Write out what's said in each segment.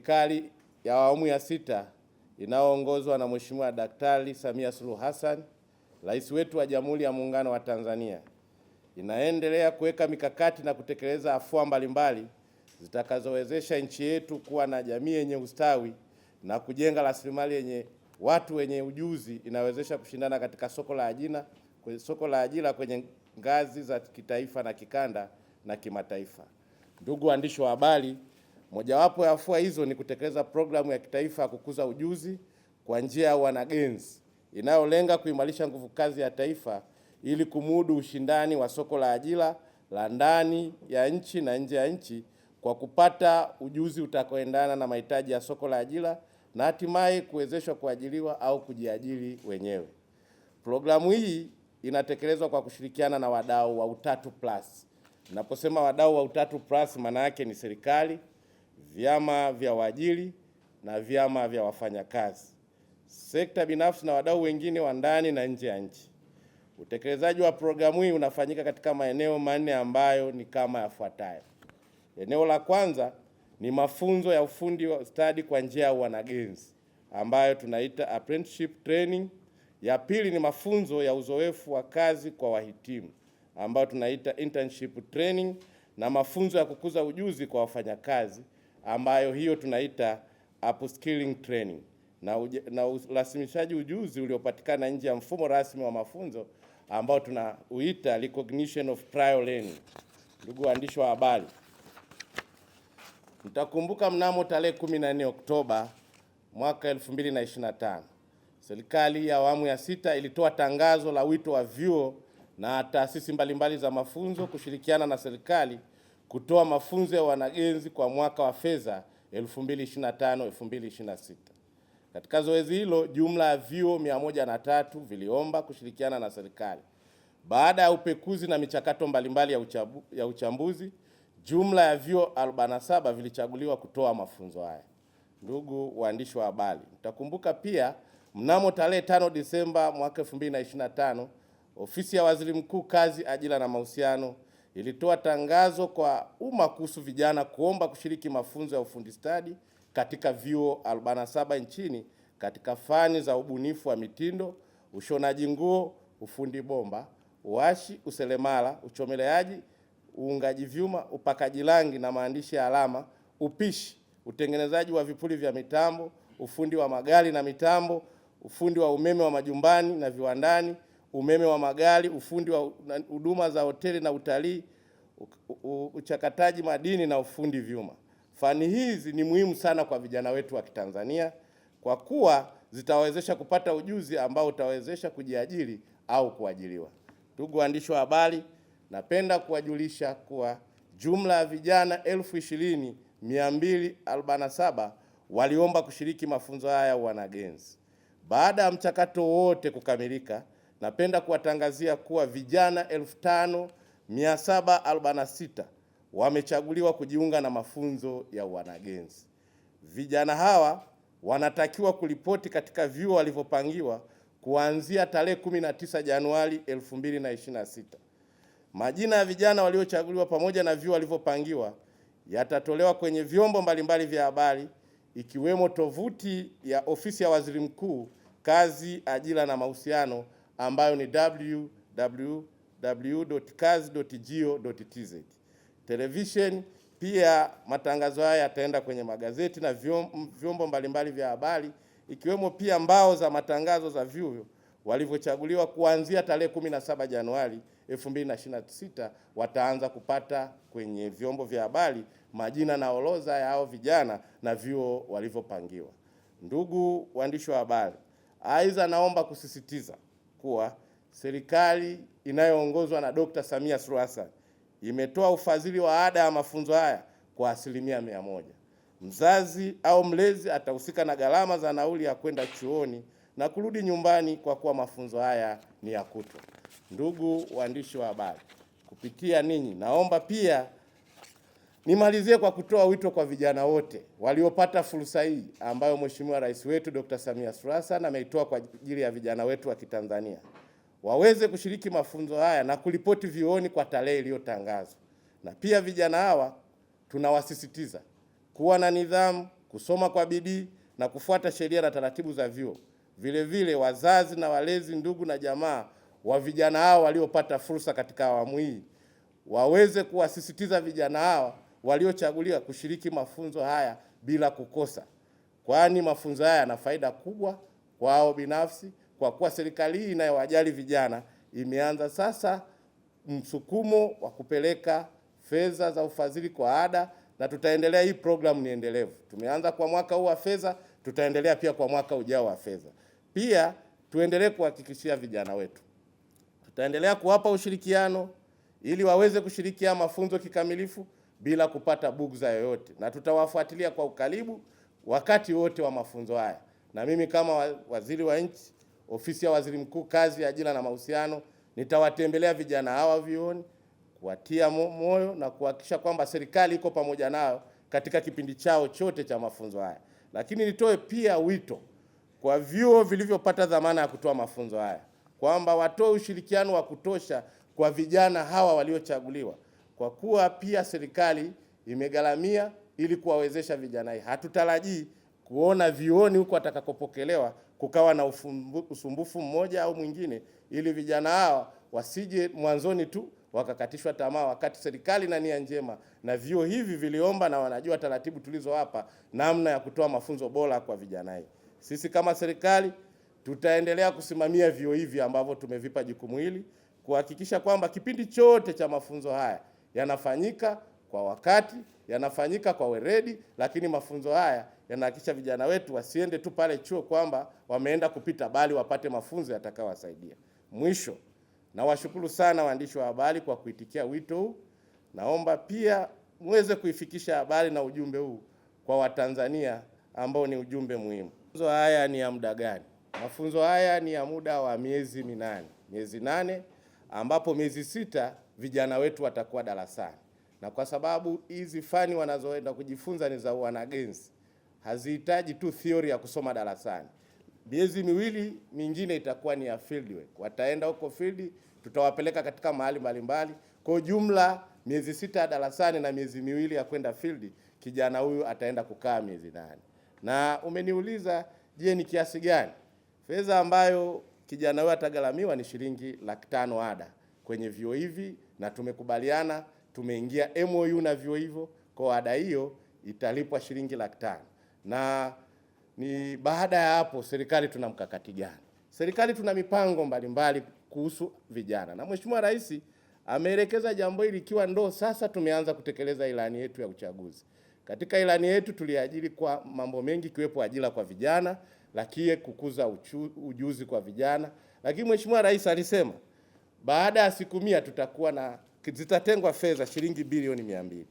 Serikali ya awamu ya sita inayoongozwa na Mheshimiwa Daktari Samia Suluhu Hassan, Rais wetu wa Jamhuri ya Muungano wa Tanzania, inaendelea kuweka mikakati na kutekeleza afua mbalimbali zitakazowezesha nchi yetu kuwa na jamii yenye ustawi na kujenga rasilimali yenye watu wenye ujuzi inawezesha kushindana katika soko la ajira kwenye ngazi za kitaifa na kikanda na kimataifa. Ndugu waandishi wa habari, mojawapo ya afua hizo ni kutekeleza programu ya kitaifa ya kukuza ujuzi kwa njia ya wanagenzi inayolenga kuimarisha nguvu kazi ya taifa ili kumudu ushindani wa soko la ajira la ndani ya nchi na nje ya nchi kwa kupata ujuzi utakaoendana na mahitaji ya soko la ajira na hatimaye kuwezeshwa kuajiriwa au kujiajiri wenyewe. Programu hii inatekelezwa kwa kushirikiana na wadau wa U3+. Ninaposema wadau wa U3+, maana yake ni serikali, vyama vya waajiri na vyama vya wafanyakazi, sekta binafsi na wadau wengine wa ndani na nje ya nchi. Utekelezaji wa programu hii unafanyika katika maeneo manne ambayo ni kama yafuatayo. Eneo la kwanza ni mafunzo ya ufundi wa stadi kwa njia ya wanagenzi ambayo tunaita apprenticeship training. Ya pili ni mafunzo ya uzoefu wa kazi kwa wahitimu ambayo tunaita internship training, na mafunzo ya kukuza ujuzi kwa wafanyakazi ambayo hiyo tunaita upskilling training, na urasimishaji ujuzi uliopatikana nje ya mfumo rasmi wa mafunzo ambao tunauita recognition of prior learning. Ndugu waandishi wa habari, mtakumbuka mnamo tarehe 14 Oktoba mwaka 2025 serikali ya awamu ya sita ilitoa tangazo la wito wa vyuo na taasisi mbalimbali za mafunzo kushirikiana na serikali kutoa mafunzo ya wanagenzi kwa mwaka wa fedha 2025-2026. Katika zoezi hilo, jumla ya vyuo 103 viliomba kushirikiana na serikali. Baada ya upekuzi na michakato mbalimbali ya uchambuzi, jumla ya vyuo 47 vilichaguliwa kutoa mafunzo haya. Ndugu waandishi wa habari, mtakumbuka pia mnamo tarehe 5 Disemba mwaka 2025, Ofisi ya Waziri Mkuu, Kazi, Ajira na Mahusiano ilitoa tangazo kwa umma kuhusu vijana kuomba kushiriki mafunzo ya ufundi stadi katika vyuo 47 nchini katika fani za ubunifu wa mitindo, ushonaji nguo, ufundi bomba, uashi, useremala, uchomeleaji, uungaji vyuma, upakaji rangi na maandishi ya alama, upishi, utengenezaji wa vipuri vya mitambo, ufundi wa magari na mitambo, ufundi wa umeme wa majumbani na viwandani, umeme wa magari, ufundi wa huduma za hoteli na utalii, uchakataji madini na ufundi vyuma. Fani hizi ni muhimu sana kwa vijana wetu wa Kitanzania kwa kuwa zitawezesha kupata ujuzi ambao utawezesha kujiajiri au kuajiriwa. Ndugu waandishi wa habari, napenda kuwajulisha kuwa jumla ya vijana 20,247 waliomba kushiriki mafunzo haya ya wanagenzi. Baada ya mchakato wote kukamilika, napenda kuwatangazia kuwa vijana 5,746 wamechaguliwa kujiunga na mafunzo ya wanagenzi. Vijana hawa wanatakiwa kuripoti katika vyuo walivyopangiwa kuanzia tarehe 19 Januari 2026. Majina ya vijana waliochaguliwa pamoja na vyuo walivyopangiwa yatatolewa kwenye vyombo mbalimbali vya habari ikiwemo tovuti ya Ofisi ya Waziri Mkuu, Kazi, Ajira na Mahusiano ambayo ni www.kazi.go.tz. Television pia matangazo haya yataenda kwenye magazeti na vyombo mbalimbali vya habari ikiwemo pia mbao za matangazo za vyuo walivyochaguliwa kuanzia tarehe 17 Januari 2026 wataanza kupata kwenye vyombo vya habari majina na orodha ya hao vijana na vyuo walivyopangiwa. Ndugu waandishi wa habari, aidha naomba kusisitiza kuwa serikali inayoongozwa na Dr. Samia Suluhu Hassan imetoa ufadhili wa ada ya mafunzo haya kwa 100%. Mzazi au mlezi atahusika na gharama za nauli ya kwenda chuoni na kurudi nyumbani kwa kuwa mafunzo haya ni ya kutwa. Ndugu waandishi wa habari, kupitia ninyi naomba pia nimalizie kwa kutoa wito kwa vijana wote waliopata fursa hii ambayo Mheshimiwa Rais wetu Dr. Samia Suluhu Hassan ameitoa kwa ajili ya vijana wetu wa Kitanzania waweze kushiriki mafunzo haya na kuripoti vyuoni kwa tarehe iliyotangazwa. Na pia vijana hawa tunawasisitiza kuwa na nidhamu, kusoma kwa bidii na kufuata sheria na taratibu za vyuo. Vile vile wazazi na walezi, ndugu na jamaa wa vijana hao waliopata fursa katika awamu hii waweze kuwasisitiza vijana hawa waliochaguliwa kushiriki mafunzo haya bila kukosa, kwani mafunzo haya yana faida kubwa kwao binafsi, kwa kuwa serikali hii inayowajali vijana imeanza sasa msukumo wa kupeleka fedha za ufadhili kwa ada, na tutaendelea. Hii program ni endelevu. Tumeanza kwa mwaka huu wa fedha, tutaendelea pia kwa mwaka ujao wa fedha. Pia tuendelee kuhakikishia vijana wetu, tutaendelea kuwapa ushirikiano ili waweze kushirikia mafunzo kikamilifu bila kupata bugza yoyote, na tutawafuatilia kwa ukaribu wakati wote wa mafunzo haya. Na mimi kama waziri wa nchi, ofisi ya waziri mkuu, kazi, ajira na mahusiano, nitawatembelea vijana hawa vyuoni, kuwatia moyo na kuhakikisha kwamba serikali iko pamoja nao katika kipindi chao chote cha mafunzo haya. Lakini nitoe pia wito kwa vyuo vilivyopata dhamana ya kutoa mafunzo haya kwamba watoe ushirikiano wa kutosha kwa vijana hawa waliochaguliwa, kwa kuwa pia serikali imegharamia ili kuwawezesha vijana hii. Hatutarajii kuona vyuoni huko watakapopokelewa kukawa na usumbufu mmoja au mwingine, ili vijana hawa wasije mwanzoni tu wakakatishwa tamaa, wakati serikali na nia njema na vyuo hivi viliomba na wanajua taratibu tulizowapa namna ya kutoa mafunzo bora kwa vijana hii. Sisi kama serikali tutaendelea kusimamia vyuo hivi ambavyo tumevipa jukumu hili, kuhakikisha kwamba kipindi chote cha mafunzo haya yanafanyika kwa wakati, yanafanyika kwa weledi, lakini mafunzo haya yanahakikisha vijana wetu wasiende tu pale chuo kwamba wameenda kupita, bali wapate mafunzo yatakayowasaidia. Mwisho, nawashukuru sana waandishi wa habari kwa kuitikia wito huu. Naomba pia muweze kuifikisha habari na ujumbe huu kwa Watanzania ambao ni ujumbe muhimu. Mafunzo haya ni ya muda gani? Mafunzo haya ni ya muda wa miezi 8, ambapo miezi 6 vijana wetu watakuwa darasani. Na kwa sababu hizi fani wanazoenda kujifunza ni za wanagenzi, hazihitaji tu theory ya kusoma darasani. Miezi 2 mingine itakuwa ni ya field work. Wataenda huko field, tutawapeleka katika mahali mbalimbali. Kwa jumla miezi 6 darasani na miezi 2 ya kwenda field, kijana huyu ataenda kukaa miezi 8. Na umeniuliza, je, ni kiasi gani? Fedha ambayo kijana huyu atagharamiwa ni shilingi 500,000 ada kwenye vyuo hivi, na tumekubaliana, tumeingia MOU na vyuo hivyo, kwa ada hiyo italipwa shilingi 500,000. Na ni baada ya hapo serikali tuna mkakati gani? Serikali tuna mipango mbalimbali kuhusu vijana, na Mheshimiwa Rais ameelekeza jambo hili, ikiwa ndo sasa tumeanza kutekeleza ilani yetu ya uchaguzi. Katika ilani yetu tuliajiri kwa mambo mengi, ikiwepo ajira kwa vijana, lakini kukuza ujuzi kwa vijana. Lakini Mheshimiwa Rais alisema baada ya siku 100 tutakuwa na zitatengwa fedha shilingi bilioni 200.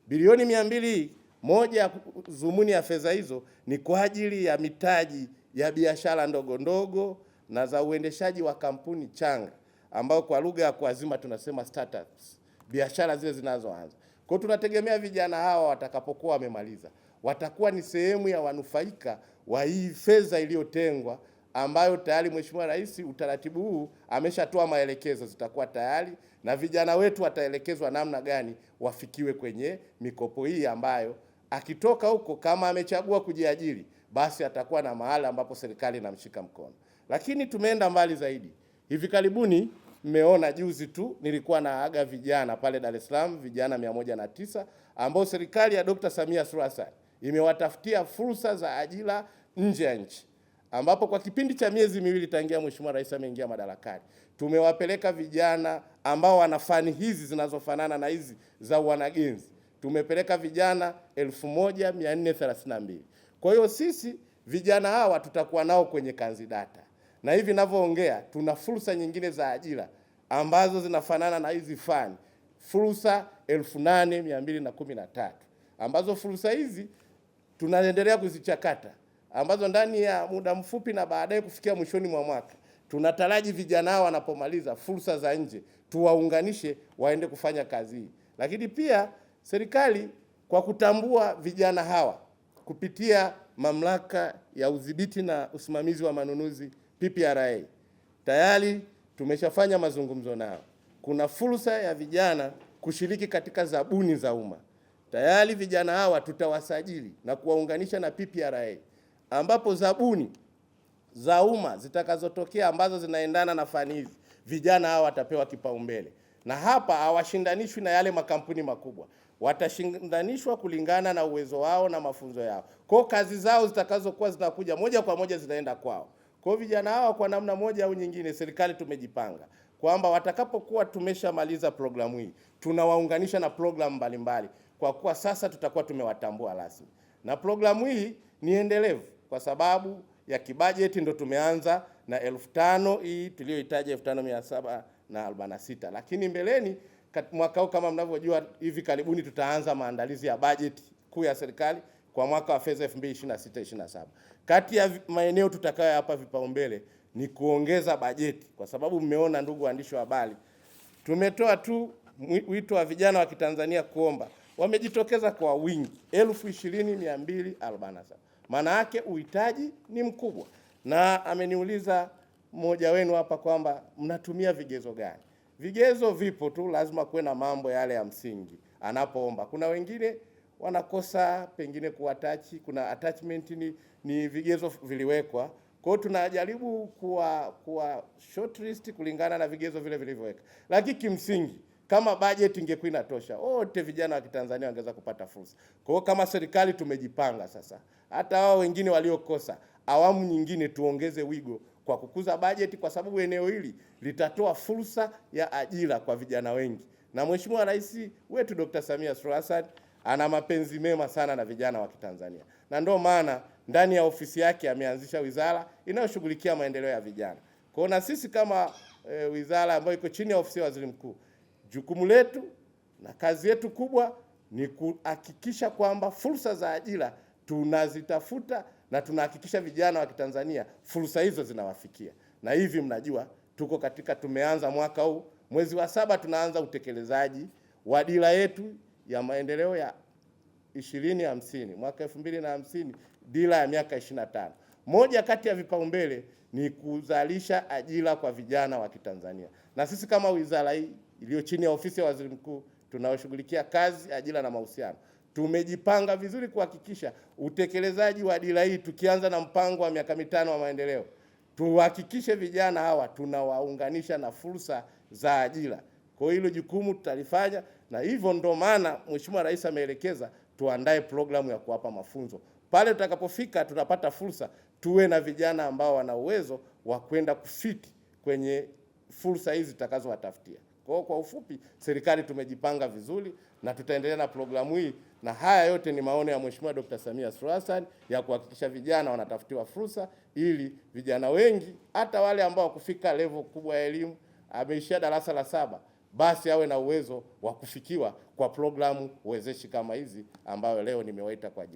Bilioni 200, moja ya dhumuni ya fedha hizo ni kwa ajili ya mitaji ya biashara ndogo ndogo na za uendeshaji wa kampuni changa, ambao kwa lugha ya kuazima tunasema startups, biashara zile zinazoanza. Kwa tunategemea vijana hawa watakapokuwa wamemaliza watakuwa ni sehemu ya wanufaika wa hii fedha iliyotengwa, ambayo tayari Mheshimiwa Rais utaratibu huu ameshatoa maelekezo, zitakuwa tayari na vijana wetu wataelekezwa namna gani wafikiwe kwenye mikopo hii, ambayo akitoka huko kama amechagua kujiajiri, basi atakuwa na mahali ambapo serikali inamshika mkono. Lakini tumeenda mbali zaidi. Hivi karibuni mmeona juzi tu nilikuwa naaga vijana pale Dar es Salaam, vijana 109 ambao serikali ya Dr. Samia Suluhu Hassan imewatafutia fursa za ajira nje ya nchi, ambapo kwa kipindi cha miezi 2 tangia Mheshimiwa Rais ameingia madarakani, tumewapeleka vijana ambao wana fani hizi zinazofanana na hizi za wanagenzi. Tumepeleka vijana 1432. Kwa hiyo sisi vijana hawa tutakuwa nao kwenye kanzidata, na hivi ninavyoongea tuna fursa nyingine za ajira ambazo zinafanana na hizi fani, fursa 8213, ambazo fursa hizi tunaendelea kuzichakata, ambazo ndani ya muda mfupi na baadaye kufikia mwishoni mwa mwaka tunataraji vijana hao wanapomaliza fursa za nje tuwaunganishe waende kufanya kazi hii. Lakini pia serikali kwa kutambua vijana hawa kupitia Mamlaka ya Udhibiti na Usimamizi wa Manunuzi PPRA, tayari tumeshafanya mazungumzo nao. Kuna fursa ya vijana kushiriki katika zabuni za umma. tayari vijana hawa tutawasajili na kuwaunganisha na PPRA, ambapo zabuni za umma zitakazotokea ambazo zinaendana na fani hizi, vijana hawa watapewa kipaumbele. Na hapa hawashindanishwi na yale makampuni makubwa, watashindanishwa kulingana na uwezo wao na mafunzo yao. Kwa kazi zao zitakazokuwa zinakuja moja kwa moja zinaenda kwao. Kwa vijana hawa kwa namna moja au nyingine, serikali tumejipanga kwamba watakapokuwa tumeshamaliza programu hii, tunawaunganisha na programu mbalimbali, kwa kuwa sasa tutakuwa tumewatambua rasmi. Na programu hii ni endelevu kwa sababu ya kibajeti ndo tumeanza na 5,000 hii tuliyohitaji 5,746, lakini mbeleni mwaka huu kama mnavyojua, hivi karibuni tutaanza maandalizi ya bajeti kuu ya serikali kwa mwaka wa fedha 2026/27. Kati ya maeneo tutakayoyapa vipaumbele ni kuongeza bajeti, kwa sababu mmeona, ndugu waandishi wa habari, tumetoa tu wito wa vijana wa Kitanzania kuomba, wamejitokeza kwa wingi 20,247. Maana yake uhitaji ni mkubwa, na ameniuliza mmoja wenu hapa kwamba mnatumia vigezo gani? Vigezo vipo tu, lazima kuwe na mambo yale ya msingi anapoomba. Kuna wengine wanakosa pengine kuatachi, kuna attachment ni vigezo viliwekwa. Kwa hiyo tunajaribu kuwa shortlist kulingana na vigezo vile vilivyoweka. Lakini kimsingi kama budget ingekuwa inatosha, wote vijana wa Kitanzania wangeweza kupata fursa. Kwa hiyo kama serikali tumejipanga sasa, hata wao wengine waliokosa, awamu nyingine tuongeze wigo kwa kukuza bajeti, kwa sababu eneo hili litatoa fursa ya ajira kwa vijana wengi. Na Mheshimiwa Rais wetu Dr. Samia Suluhu Hassan ana mapenzi mema sana na vijana wa Kitanzania, na ndio maana ndani ya ofisi yake ameanzisha wizara inayoshughulikia maendeleo ya vijana. Kwa hiyo na sisi kama wizara ambayo iko chini ya ofisi ya Waziri Mkuu, jukumu letu na kazi yetu kubwa ni kuhakikisha kwamba fursa za ajira tunazitafuta na tunahakikisha vijana wa Kitanzania fursa hizo zinawafikia. Na hivi mnajua tumeanza mwaka huu mwezi wa 7 tunaanza utekelezaji wa dira yetu ya maendeleo ya 2050, mwaka 2050, dira ya miaka 25. Moja kati ya vipaumbele ni kuzalisha ajira kwa vijana wa Kitanzania. Na sisi kama wizara hii iliyo chini ya ofisi ya Waziri Mkuu tunaoshughulikia kazi, ajira na mahusiano, tumejipanga vizuri kuhakikisha utekelezaji wa dira hii, tukianza na mpango wa miaka 5 wa maendeleo, tuhakikishe vijana hawa tunawaunganisha na fursa za ajira. Kwa hilo jukumu tutalifanya, na hivyo ndo maana Mheshimiwa Rais ameelekeza tuandae programu ya kuwapa mafunzo. Pale tutakapofika tunapata fursa, tuwe na vijana ambao wana uwezo wa kwenda kufiti kwenye fursa hizi tutakazowatafutia. Kwa ufupi, serikali tumejipanga vizuri na tutaendelea na programu hii, na haya yote ni maono ya Mheshimiwa Dr. Samia Suluhu Hassan ya kuhakikisha vijana wanatafutiwa fursa, ili vijana wengi, hata wale ambao kufika level kubwa ya elimu, ameishia darasa la 7, basi awe na uwezo wa kufikiwa kwa programu wezeshi kama hizi ambayo leo nimewaita kwa ajili